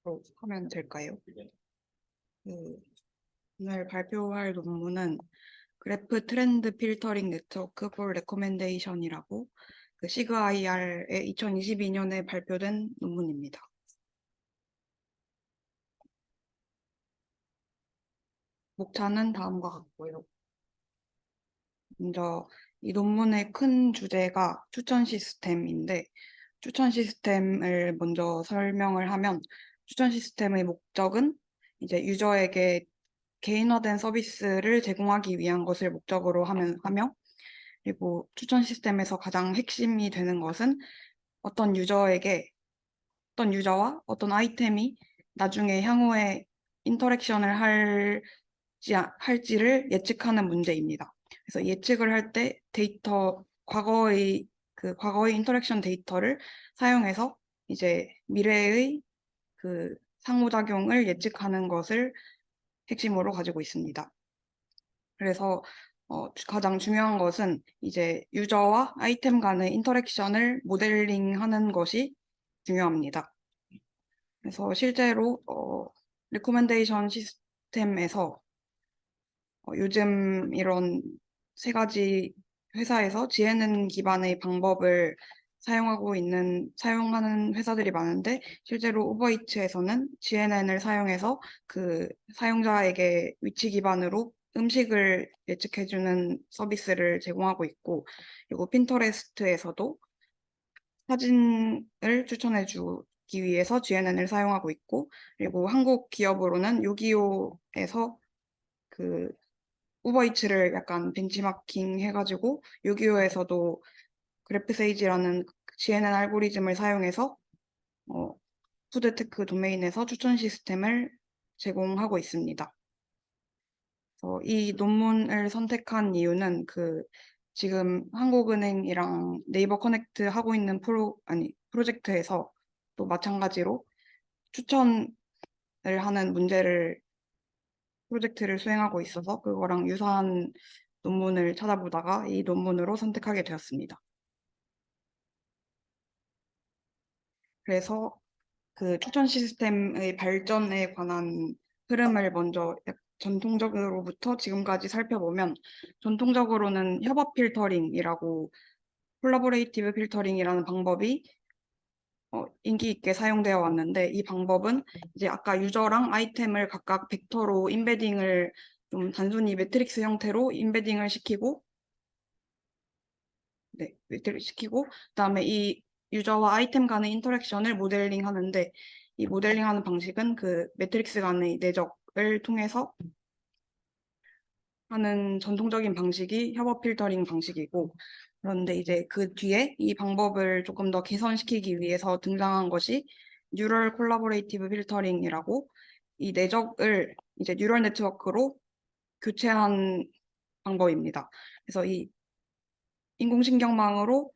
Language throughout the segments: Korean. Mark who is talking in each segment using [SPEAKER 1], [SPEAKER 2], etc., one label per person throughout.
[SPEAKER 1] 하면 될까요? 그, 오늘 발표할 논문은 그래프 트렌드 필터링 네트워크 for recommendation이라고 그 시그 IR의 2022년에 발표된 논문입니다. 목차는 다음과 같고요. 먼저 이 논문의 큰 주제가 추천 시스템인데 추천 시스템을 먼저 설명을 하면 추천 시스템의 목적은 이제 유저에게 개인화된 서비스를 제공하기 위한 것을 목적으로 하며 그리고 추천 시스템에서 가장 핵심이 되는 것은 어떤 유저와 어떤 아이템이 나중에 향후에 인터랙션을 할지를 예측하는 문제입니다. 그래서 예측을 할 때 과거의 인터랙션 데이터를 사용해서 이제 미래의 그 상호작용을 예측하는 것을 핵심으로 가지고 있습니다. 그래서 가장 중요한 것은 이제 유저와 아이템 간의 인터랙션을 모델링하는 것이 중요합니다. 그래서 실제로 리코멘데이션 시스템에서 요즘 이런 세 가지 회사에서 GNN 기반의 방법을 사용하는 회사들이 많은데 실제로 우버이츠에서는 GNN을 사용해서 그 사용자에게 위치 기반으로 음식을 예측해주는 서비스를 제공하고 있고 그리고 핀터레스트에서도 사진을 추천해주기 위해서 GNN을 사용하고 있고 그리고 한국 기업으로는 요기요에서 그 우버이츠를 약간 벤치마킹 해가지고 요기요에서도 그래프세이지라는 GNN 알고리즘을 사용해서 푸드테크 도메인에서 추천 시스템을 제공하고 있습니다. 이 논문을 선택한 이유는 지금 한국은행이랑 네이버 커넥트 하고 있는 프로젝트에서 또 마찬가지로 추천을 하는 프로젝트를 수행하고 있어서 그거랑 유사한 논문을 찾아보다가 이 논문으로 선택하게 되었습니다. 그래서 그 추천 시스템의 발전에 관한 흐름을 먼저 전통적으로부터 지금까지 살펴보면 전통적으로는 협업 필터링이라고 콜라보레이티브 필터링이라는 방법이 인기 있게 사용되어 왔는데 이 방법은 이제 아까 유저랑 아이템을 각각 벡터로 인베딩을 좀 단순히 매트릭스 형태로 인베딩을 시키고 그다음에 이 유저와 아이템 간의 인터랙션을 모델링 하는데 이 모델링 하는 방식은 그 매트릭스 간의 내적을 통해서 하는 전통적인 방식이 협업 필터링 방식이고 그런데 이제 그 뒤에 이 방법을 조금 더 개선시키기 위해서 등장한 것이 뉴럴 콜라보레이티브 필터링이라고 이 내적을 이제 뉴럴 네트워크로 교체한 방법입니다. 그래서 이 인공신경망으로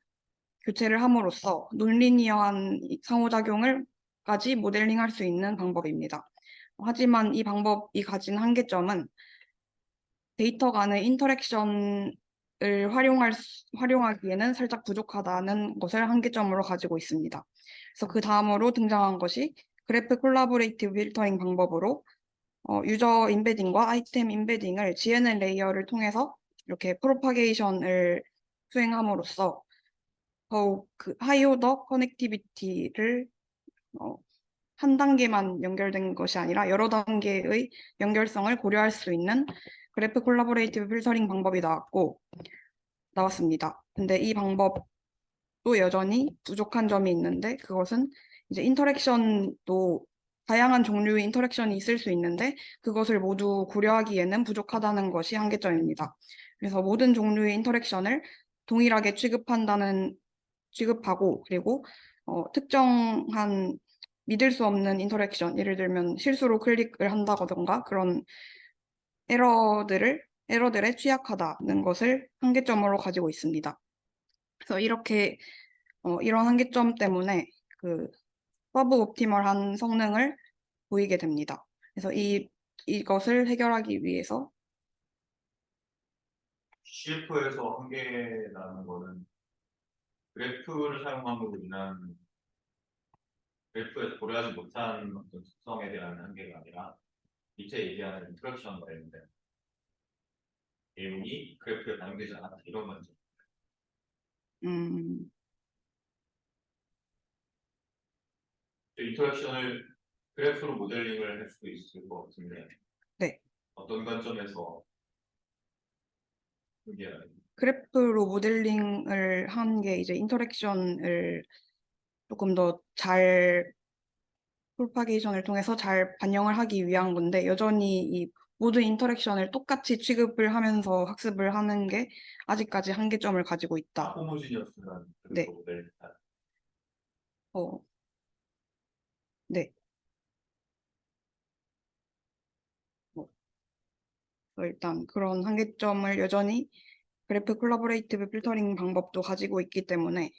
[SPEAKER 1] 교체를 함으로써 논리니어한 상호작용을까지 모델링할 수 있는 방법입니다. 하지만 이 방법이 가진 한계점은 데이터 간의 인터랙션을 활용하기에는 살짝 부족하다는 것을 한계점으로 가지고 있습니다. 그래서 그 다음으로 등장한 것이 그래프 콜라보레이티브 필터링 방법으로 유저 인베딩과 아이템 인베딩을 GNN 레이어를 통해서 이렇게 프로파게이션을 수행함으로써 더욱 그 하이오더 커넥티비티를 한 단계만 연결된 것이 아니라 여러 단계의 연결성을 고려할 수 있는 그래프 콜라보레이티브 필터링 방법이 나왔습니다. 근데 이 방법도 여전히 부족한 점이 있는데 그것은 이제 인터랙션도 다양한 종류의 인터랙션이 있을 수 있는데 그것을 모두 고려하기에는 부족하다는 것이 한계점입니다. 그래서 모든 종류의 인터랙션을 동일하게 취급하고 그리고 특정한 믿을 수 없는 인터랙션, 예를 들면 실수로 클릭을 한다거든가 그런 에러들에 취약하다는 것을 한계점으로 가지고 있습니다. 그래서 이런 한계점 때문에 그 서브 옵티멀한 성능을 보이게 됩니다. 그래서 이것을 해결하기 위해서
[SPEAKER 2] CF에서 한계라는 거는 그래프를 사용한 걸로 인한 그래프에서 고려하지 못한 어떤 특성에 대한 한계가 아니라 밑에 얘기하는 인터랙션 관련된 내용이 그래프에 반영되지 않았다 이런 거죠.
[SPEAKER 1] 음,
[SPEAKER 2] 인터랙션을 그래프로 모델링을 할 수도 있을 것 같은데
[SPEAKER 1] 네.
[SPEAKER 2] 어떤 관점에서 이게
[SPEAKER 1] 그래프로 모델링을 한 게 이제 인터랙션을 조금 더 잘 프로파게이션을 통해서 잘 반영을 하기 위한 건데 여전히 이 모든 인터랙션을 똑같이 취급을 하면서 학습을 하는 게 아직까지 한계점을 가지고 있다.
[SPEAKER 2] 호모지니어스라는
[SPEAKER 1] 네.
[SPEAKER 2] 그래프 모델
[SPEAKER 1] 어, 네. 뭐, 일단 그런 한계점을 여전히 그래프 콜라보레이티브 필터링 방법도 가지고 있기 때문에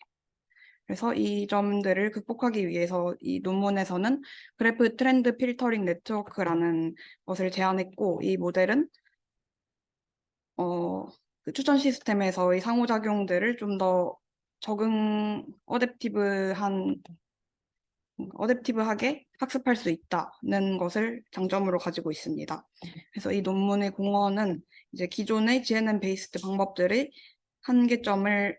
[SPEAKER 1] 그래서 이 점들을 극복하기 위해서 이 논문에서는 그래프 트렌드 필터링 네트워크라는 것을 제안했고 이 모델은 그 추천 시스템에서의 상호작용들을 좀 더 적응 어댑티브하게 학습할 수 있다는 것을 장점으로 가지고 있습니다. 그래서 이 논문의 공헌은 이제 기존의 GNN 베이스드 방법들의 한계점을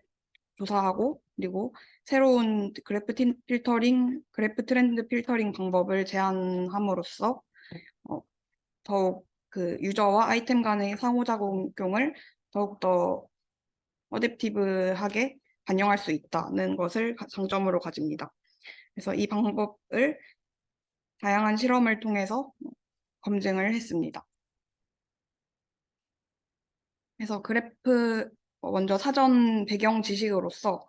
[SPEAKER 1] 조사하고 그리고 새로운 그래프 트렌드 필터링 방법을 제안함으로써 더욱 그 유저와 아이템 간의 상호작용을 더욱더 어댑티브하게 반영할 수 있다는 것을 장점으로 가집니다. 그래서 이 방법을 다양한 실험을 통해서 검증을 했습니다. 그래서 그래프 먼저 사전 배경 지식으로서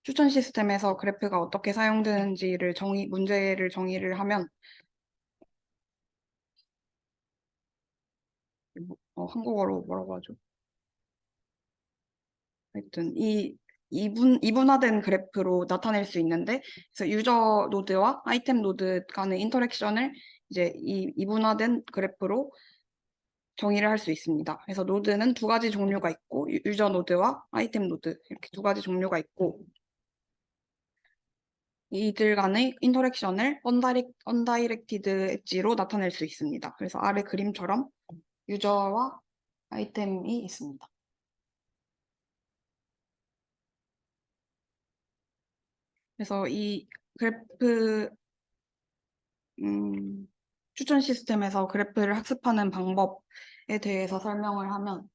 [SPEAKER 1] 추천 시스템에서 그래프가 어떻게 사용되는지를 문제를 정의를 하면 한국어로 뭐라고 하죠? 하여튼 이분화된 그래프로 나타낼 수 있는데 그래서 유저 노드와 아이템 노드 간의 인터랙션을 이제 이분화된 그래프로 정의를 할 수 있습니다. 그래서 노드는 두 가지 종류가 있고 유저 노드와 아이템 노드 이렇게 두 가지 종류가 있고 이들 간의 인터랙션을 언다이렉티드 엣지로 나타낼 수 있습니다. 그래서 아래 그림처럼 유저와 아이템이 있습니다. 그래서 이 그래프 추천 시스템에서 그래프를 학습하는 방법에 대해서 설명을 하면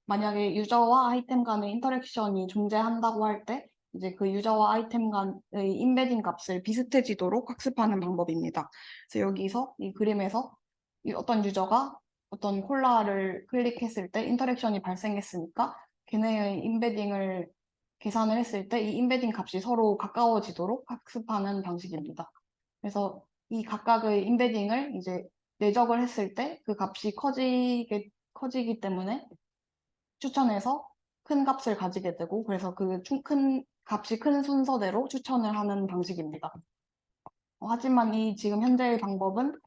[SPEAKER 1] 만약에 유저와 아이템 간의 인터랙션이 존재한다고 할 때 이제 그 유저와 아이템 간의 인베딩 값을 비슷해지도록 학습하는 방법입니다. 그래서 여기서 이 그림에서 어떤 유저가 어떤 콜라를 클릭했을 때 인터랙션이 발생했으니까 걔네의 인베딩을 계산을 했을 때 이 인베딩 값이 서로 가까워지도록 학습하는 방식입니다. 그래서 이 각각의 인베딩을 이제 내적을 했을 때 그 값이 커지기 때문에 추천해서 큰 값을 가지게 되고 그래서 값이 큰 순서대로 추천을 하는 방식입니다. 하지만 이 지금 현재의 방법은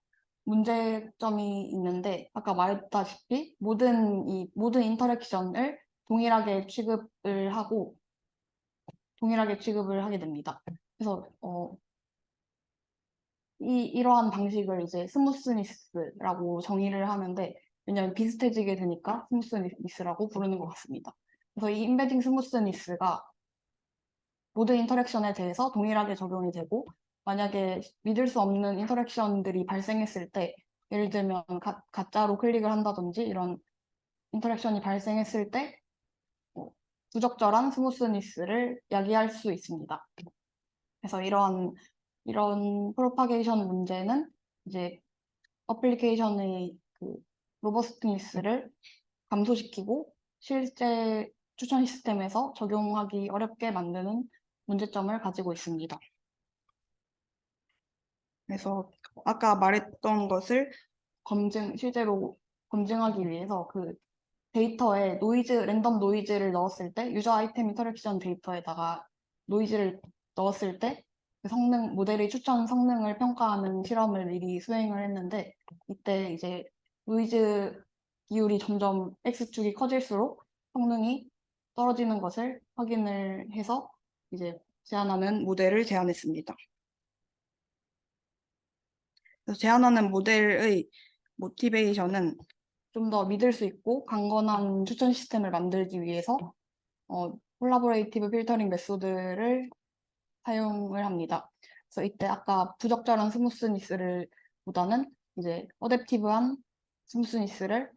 [SPEAKER 1] 문제점이 있는데 아까 말했다시피 모든 인터랙션을 동일하게 취급을 하게 됩니다. 그래서 이러한 방식을 이제 스무스니스라고 정의를 하는데 왜냐하면 비슷해지게 되니까 스무스니스라고 부르는 것 같습니다. 그래서 이 인베딩 스무스니스가 모든 인터랙션에 대해서 동일하게 적용이 되고 만약에 믿을 수 없는 인터랙션들이 발생했을 때 예를 들면 가짜로 클릭을 한다든지 이런 인터랙션이 발생했을 때 부적절한 스무스니스를 야기할 수 있습니다. 그래서 이런 프로파게이션 문제는 이제 어플리케이션의 그 로버스트니스를 감소시키고 실제 추천 시스템에서 적용하기 어렵게 만드는 문제점을 가지고 있습니다. 그래서 아까 말했던 것을 실제로 검증하기 위해서 그 데이터에 랜덤 노이즈를 넣었을 때, 유저 아이템 인터랙션 데이터에다가 노이즈를 넣었을 때, 그 모델의 추천 성능을 평가하는 실험을 미리 수행을 했는데, 이때 이제 노이즈 비율이 점점 X축이 커질수록 성능이 떨어지는 것을 확인을 해서 이제 제안하는 모델을 제안했습니다. 그래서 제안하는 모델의 모티베이션은 좀 더 믿을 수 있고 강건한 추천 시스템을 만들기 위해서 콜라보레이티브 필터링 메소드를 사용을 합니다. 그래서 이때 아까 부적절한 스무스니스를 보다는 이제 어댑티브한 스무스니스를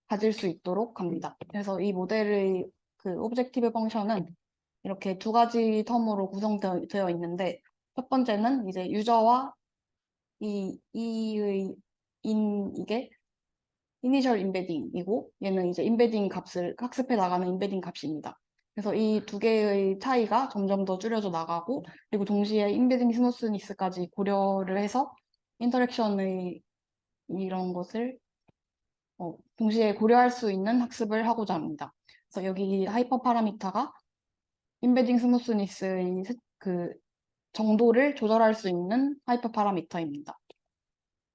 [SPEAKER 1] 가질 수 있도록 합니다. 그래서 이 모델의 그 오브젝티브 펑션은 이렇게 두 가지 텀으로 구성되어 있는데 첫 번째는 이제 유저와 이의 이게 이니셜 임베딩이고 얘는 이제 임베딩 값을 학습해 나가는 임베딩 값입니다. 그래서 이 두 개의 차이가 점점 더 줄여져 나가고 그리고 동시에 임베딩 스무스니스까지 고려를 해서 인터랙션의 이런 것을 동시에 고려할 수 있는 학습을 하고자 합니다. 그래서 여기 하이퍼 파라미터가 임베딩 스무스니스의 그 정도를 조절할 수 있는 하이퍼 파라미터입니다.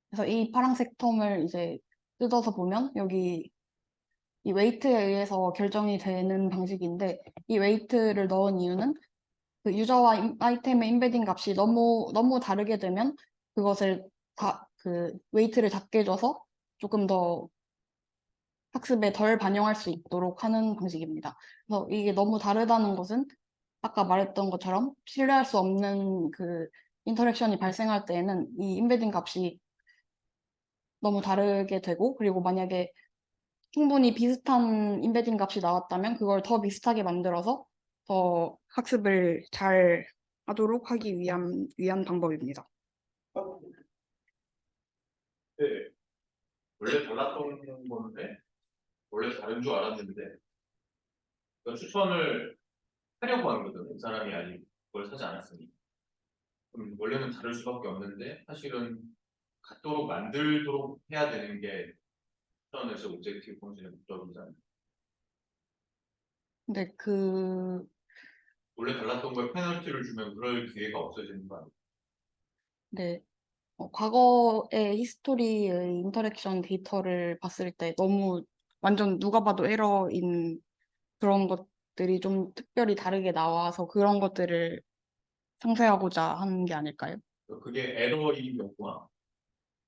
[SPEAKER 1] 그래서 이 파란색 텀을 이제 뜯어서 보면 여기 이 웨이트에 의해서 결정이 되는 방식인데 이 웨이트를 넣은 이유는 그 유저와 아이템의 임베딩 값이 너무 다르게 되면 그것을 그 웨이트를 작게 줘서 조금 더 학습에 덜 반영할 수 있도록 하는 방식입니다. 그래서 이게 너무 다르다는 것은 아까 말했던 것처럼 신뢰할 수 없는 그 인터랙션이 발생할 때에는 이 임베딩 값이 너무 다르게 되고 그리고 만약에 충분히 비슷한 임베딩 값이 나왔다면 그걸 더 비슷하게 만들어서 더 학습을 잘 하도록 하기 위한 방법입니다.
[SPEAKER 2] 네. 원래 달랐던 건데 원래 다른 줄 알았는데 그러니까 추천을 하려고 하는 거죠. 그 사람이 아직 그걸 사지 않았으니. 그럼 원래는 다를 수밖에 없는데 사실은 같도록 만들도록 해야 되는 게 추천에서 오브젝티브 펑션의 목적이잖아요.
[SPEAKER 1] 근데
[SPEAKER 2] 원래 달랐던 거에 페널티를 주면 그럴 기회가 없어지는 거 아니에요?
[SPEAKER 1] 네, 과거의 히스토리의 인터랙션 데이터를 봤을 때 너무 완전 누가 봐도 에러인 그런 것들이 좀 특별히 다르게 나와서 그런 것들을 상쇄하고자 하는 게 아닐까요?
[SPEAKER 2] 그게 에러인 경우와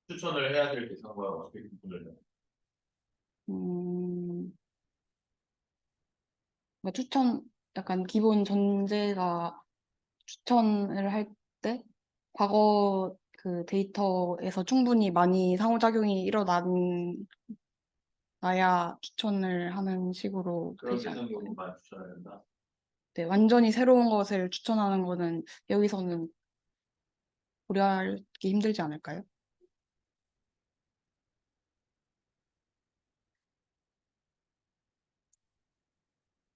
[SPEAKER 2] 추천을 해야 될 대상과 어떻게 구분을 해요?
[SPEAKER 1] 음, 약간 기본 전제가 추천을 할 때 과거 그 데이터에서 충분히 많이 상호작용이 일어나야 추천을 하는 식으로
[SPEAKER 2] 그런
[SPEAKER 1] 되지
[SPEAKER 2] 대상
[SPEAKER 1] 않을까요?
[SPEAKER 2] 경우만 추천을 한다.
[SPEAKER 1] 네, 완전히 새로운 것을 추천하는 거는 여기서는 고려하기 힘들지 않을까요?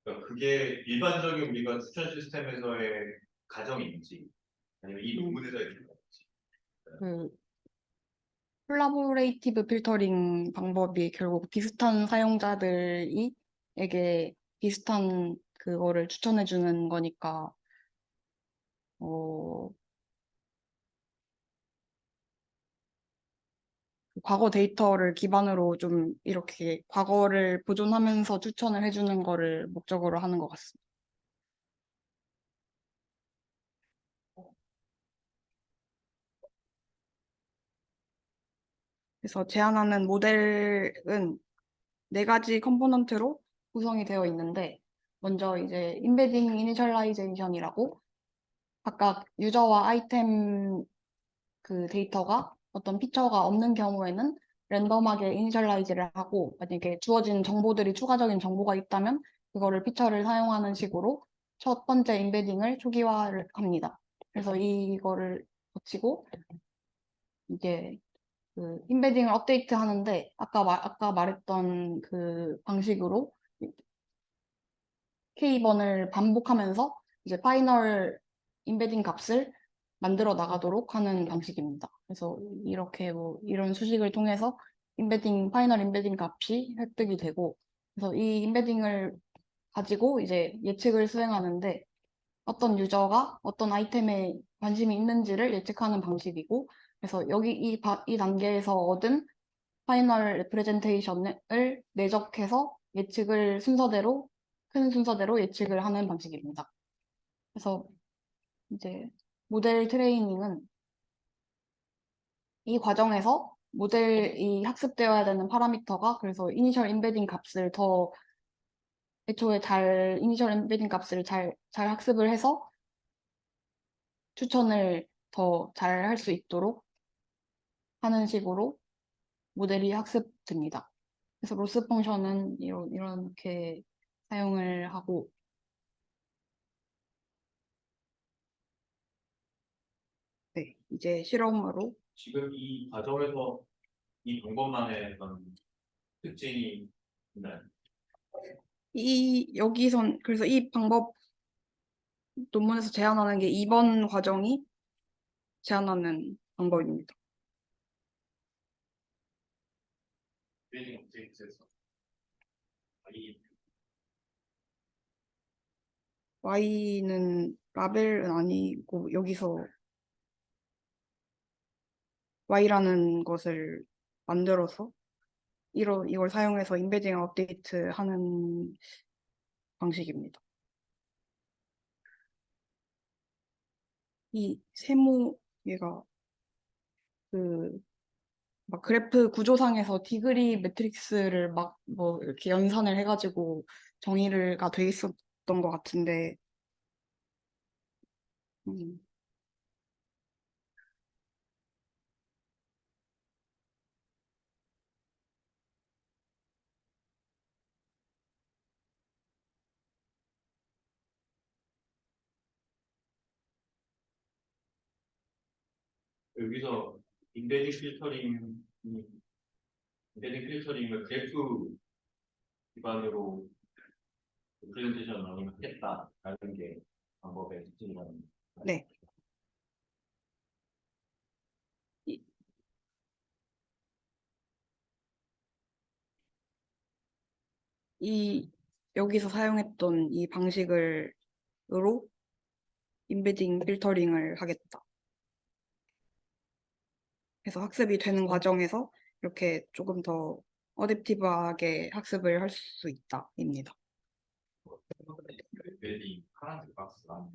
[SPEAKER 2] 그러니까 그게 일반적인 우리가 추천 시스템에서의 가정인지 아니면 이
[SPEAKER 1] 음,
[SPEAKER 2] 논문에서의 가정인지.
[SPEAKER 1] 그 콜라보레이티브 필터링 방법이 결국 비슷한 사용자들에게 비슷한 그거를 추천해 주는 거니까 어, 과거 데이터를 기반으로 좀 이렇게 과거를 보존하면서 추천을 해주는 거를 목적으로 하는 것 같습니다. 그래서 제안하는 모델은 네 가지 컴포넌트로 구성이 되어 있는데 먼저 이제 임베딩 이니셜라이제이션이라고 각각 유저와 아이템 그 데이터가 어떤 피처가 없는 경우에는 랜덤하게 이니셜라이즈를 하고 만약에 주어진 정보들이 추가적인 정보가 있다면 그거를 피처를 사용하는 식으로 첫 번째 임베딩을 초기화를 합니다. 그래서 이거를 거치고 이제 그 임베딩을 업데이트 하는데 아까 말했던 그 방식으로 K번을 반복하면서 이제 파이널 임베딩 값을 만들어 나가도록 하는 방식입니다. 그래서 이렇게 뭐 이런 수식을 통해서 파이널 임베딩 값이 획득이 되고, 그래서 이 임베딩을 가지고 이제 예측을 수행하는데 어떤 유저가 어떤 아이템에 관심이 있는지를 예측하는 방식이고, 그래서 여기 이 단계에서 얻은 파이널 레프레젠테이션을 내적해서 큰 순서대로 예측을 하는 방식입니다. 그래서 이제 모델 트레이닝은 이 과정에서 모델이 학습되어야 되는 파라미터가 그래서 이니셜 임베딩 값을 더 애초에 이니셜 임베딩 값을 잘 학습을 해서 추천을 더 잘 할 수 있도록 하는 식으로 모델이 학습됩니다. 그래서 로스 펑션은 이렇게 사용을 하고, 네, 이제 실험으로
[SPEAKER 2] 지금 이 과정에서 이 방법만의 어떤 특징이 있나요?
[SPEAKER 1] 그래서 이 방법 논문에서 제안하는 게 2번 과정이 제안하는 방법입니다.
[SPEAKER 2] 트레이닝 업데이트에서 이
[SPEAKER 1] Y는 라벨은 아니고 여기서 Y라는 것을 만들어서 이걸 사용해서 임베딩 업데이트 하는 방식입니다. 이 세모 얘가 그 막 그래프 구조상에서 디그리 매트릭스를 막 뭐 이렇게 연산을 해가지고 정의가 돼 있었던 것 같은데, 음,
[SPEAKER 2] 여기서 임베딩 필터링 임베딩 필터링을 그래프 기반으로 프레젠테이션을 하겠다라는 게 방법의 특징이라는 거예요.
[SPEAKER 1] 네. 이, 여기서 사용했던 이 방식으로 임베딩 필터링을 하겠다. 그래서 학습이 되는 과정에서 이렇게 조금 더 어댑티브하게 학습을 할 수 있다입니다.
[SPEAKER 3] 멜이 파란색 박스가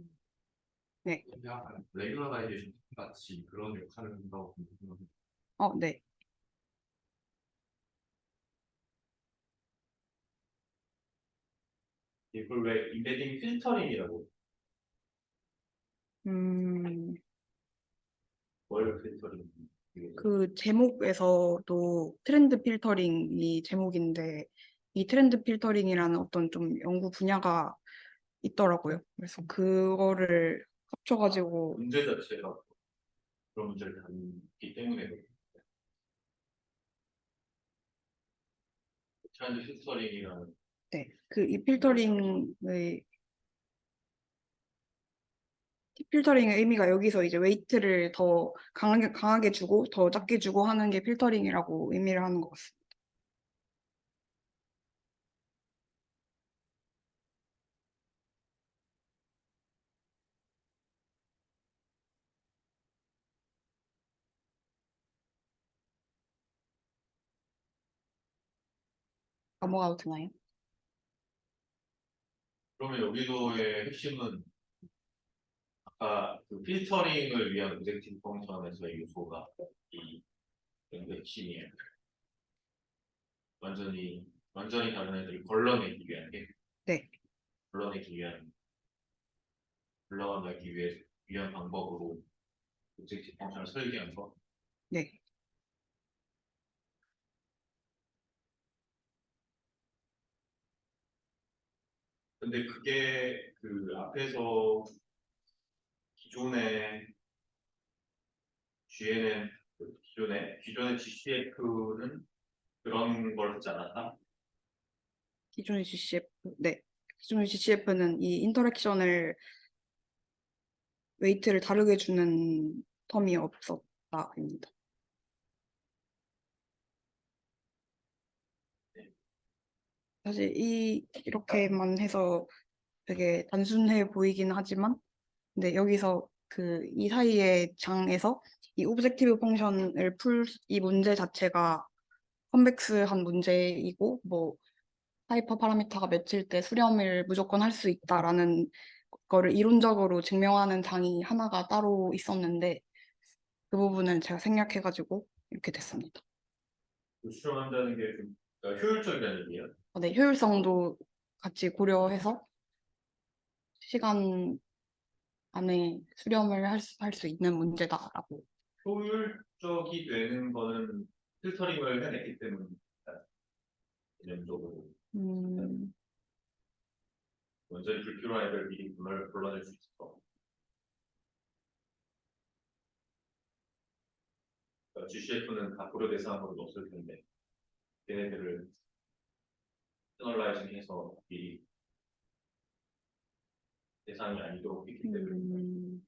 [SPEAKER 1] 네.
[SPEAKER 3] 약간 레귤러라이제이션 같이 그런 역할을 한다고 보면
[SPEAKER 1] 네.
[SPEAKER 2] 이걸 왜 임베딩 필터링이라고?
[SPEAKER 1] 음,
[SPEAKER 2] 뭘 필터링?
[SPEAKER 1] 그 제목에서도 트렌드 필터링이 제목인데 이 트렌드 필터링이라는 어떤 좀 연구 분야가 있더라고요. 그래서 그거를 합쳐가지고
[SPEAKER 2] 문제 자체가 그런 문제를 다루기 때문에 트렌드 필터링이라는
[SPEAKER 1] 네, 그 이 필터링의 의미가 여기서 이제 웨이트를 더 강하게 주고 더 작게 주고 하는 게 필터링이라고 의미를 하는 것 같습니다. 넘어가도 되나요?
[SPEAKER 2] 그러면 여기서의 핵심은 아까 그 필터링을 위한 오브젝티브 펑션에서의 요소가 이 핵심이에요. 완전히 다른 애들을 걸러내기 위한 게
[SPEAKER 1] 네.
[SPEAKER 2] 걸러내기 위한 방법으로 오브젝티브 펑션을 설계한 거.
[SPEAKER 1] 네.
[SPEAKER 2] 근데 그게 그 앞에서 기존의 기존의 GCF는 그런 걸 하지 않았다?
[SPEAKER 1] 기존의 GCF, 네. 기존의 GCF는 이 인터랙션을 웨이트를 다르게 주는 텀이 없었다입니다. 사실 이렇게만 해서 되게 단순해 보이긴 하지만, 근데 여기서 이 사이의 장에서 이 오브젝티브 펑션을 이 문제 자체가 컨벡스한 문제이고, 뭐 하이퍼 파라미터가 맺힐 때 수렴을 무조건 할 수 있다라는 거를 이론적으로 증명하는 장이 하나가 따로 있었는데, 그 부분은 제가 생략해가지고 이렇게 됐습니다.
[SPEAKER 2] 수정한다는 게 좀 효율적이라는 얘기예요.
[SPEAKER 1] 네, 효율성도 같이 고려해서 시간 안에 수렴을 할 수 있는 문제다라고.
[SPEAKER 2] 효율적이 되는 거는 필터링을 해냈기 때문입니다. 개념적으로
[SPEAKER 1] 음,
[SPEAKER 2] 완전히 불필요한 애들 미리 불러낼 수 있어. 그러니까 GCF는 다 고려 대상으로 없을 텐데 걔네들을 패널라이징해서 미리 대상이 아니도록 했기 때문에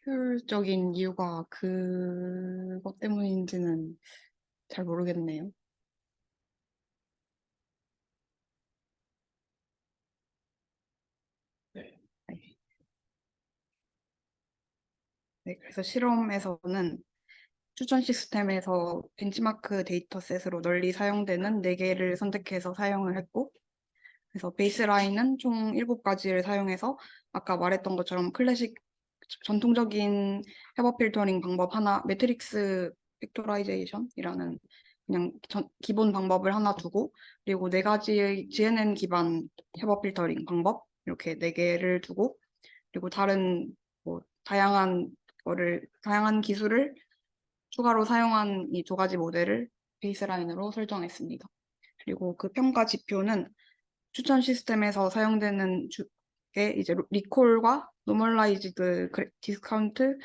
[SPEAKER 1] 효율적인 이유가 그것 때문인지는 잘 모르겠네요.
[SPEAKER 2] 네.
[SPEAKER 1] 네. 네, 그래서 실험에서는 추천 시스템에서 벤치마크 데이터셋으로 널리 사용되는 4개를 선택해서 사용을 했고, 그래서 베이스라인은 총 7가지를 사용해서 아까 말했던 것처럼 클래식 전통적인 협업 필터링 방법 하나, 매트릭스 팩토라이제이션이라는 그냥 기본 방법을 하나 두고, 그리고 4가지의 GNN 기반 협업 필터링 방법 이렇게 4개를 두고, 그리고 다른 뭐 다양한 기술을 추가로 사용한 이 2가지 모델을 베이스라인으로 설정했습니다. 그리고 그 평가 지표는 추천 시스템에서 사용되는 게 이제 리콜과 노멀라이즈드 디스카운트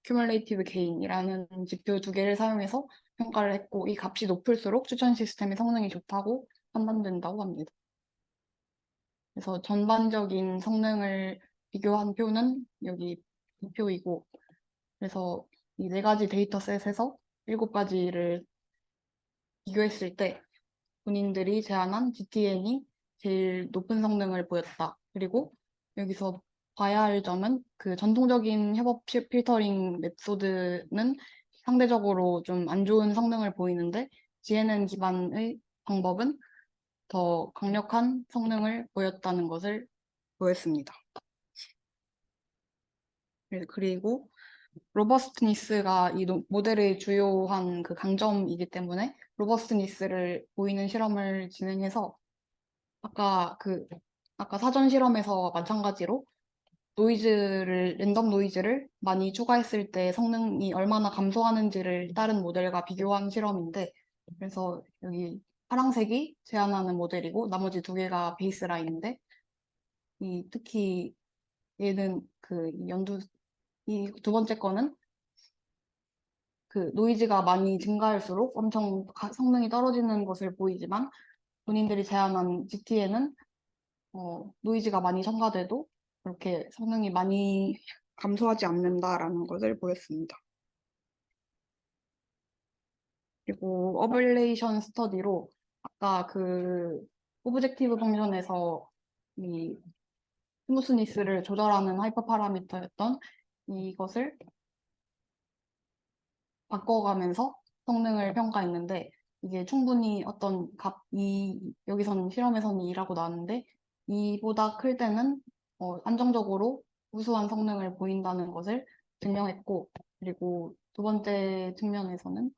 [SPEAKER 1] 큐뮬레이티브 게인이라는 지표 2개를 사용해서 평가를 했고, 이 값이 높을수록 추천 시스템의 성능이 좋다고 판단된다고 합니다. 그래서 전반적인 성능을 비교한 표는 여기 이 표이고, 그래서 이 4가지 데이터셋에서 7가지를 비교했을 때 본인들이 제안한 GTN이 제일 높은 성능을 보였다. 그리고 여기서 봐야 할 점은 그 전통적인 협업 필터링 메소드는 상대적으로 좀 안 좋은 성능을 보이는데 GNN 기반의 방법은 더 강력한 성능을 보였다는 것을 보였습니다. 그리고 로버스트니스가 이 모델의 주요한 그 강점이기 때문에 로버스트니스를 보이는 실험을 진행해서 아까 사전 실험에서 마찬가지로 랜덤 노이즈를 많이 추가했을 때 성능이 얼마나 감소하는지를 다른 모델과 비교한 실험인데, 그래서 여기 파란색이 제안하는 모델이고 나머지 2개가 베이스라인인데, 특히 얘는 이 2번째 거는 그 노이즈가 많이 증가할수록 엄청 성능이 떨어지는 것을 보이지만, 본인들이 제안한 GT에는 노이즈가 많이 첨가돼도 그렇게 성능이 많이 감소하지 않는다라는 것을 보였습니다. 그리고 어블레이션 스터디로 아까 그 오브젝티브 펑션에서 이 스무스니스를 조절하는 하이퍼 파라미터였던 이것을 바꿔가면서 성능을 평가했는데, 이게 충분히 어떤 여기선 실험에서는 2라고 나왔는데 2보다 클 때는 안정적으로 우수한 성능을 보인다는 것을 증명했고, 그리고 2번째 측면에서는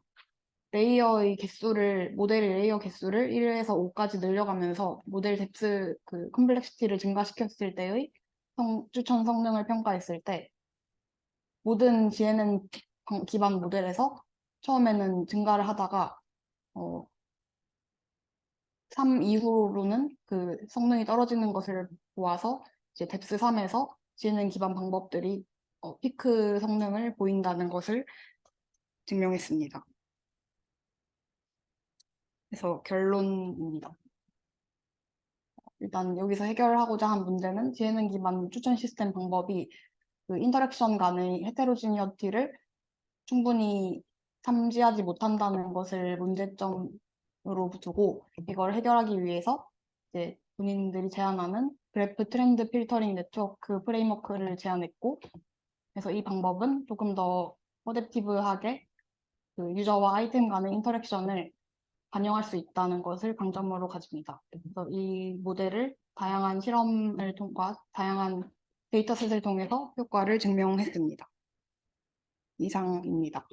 [SPEAKER 1] 모델의 레이어 개수를 1에서 5까지 늘려가면서 모델 뎁스 컴플렉시티를 증가시켰을 때의 추천 성능을 평가했을 때 모든 GNN 기반 모델에서 처음에는 증가를 하다가 3 이후로는 그 성능이 떨어지는 것을 보아서 이제 뎁스 3에서 GNN 기반 방법들이 피크 성능을 보인다는 것을 증명했습니다. 그래서 결론입니다. 일단 여기서 해결하고자 한 문제는 GNN 기반 추천 시스템 방법이 그 인터랙션 간의 헤테로지니어티를 충분히 탐지하지 못한다는 것을 문제점으로 두고, 이걸 해결하기 위해서 이제 본인들이 제안하는 그래프 트렌드 필터링 네트워크 프레임워크를 제안했고, 그래서 이 방법은 조금 더 어댑티브하게 그 유저와 아이템 간의 인터랙션을 반영할 수 있다는 것을 강점으로 가집니다. 그래서 이 모델을 다양한 실험을 통과 다양한 데이터셋을 통해서 효과를 증명했습니다. 이상입니다.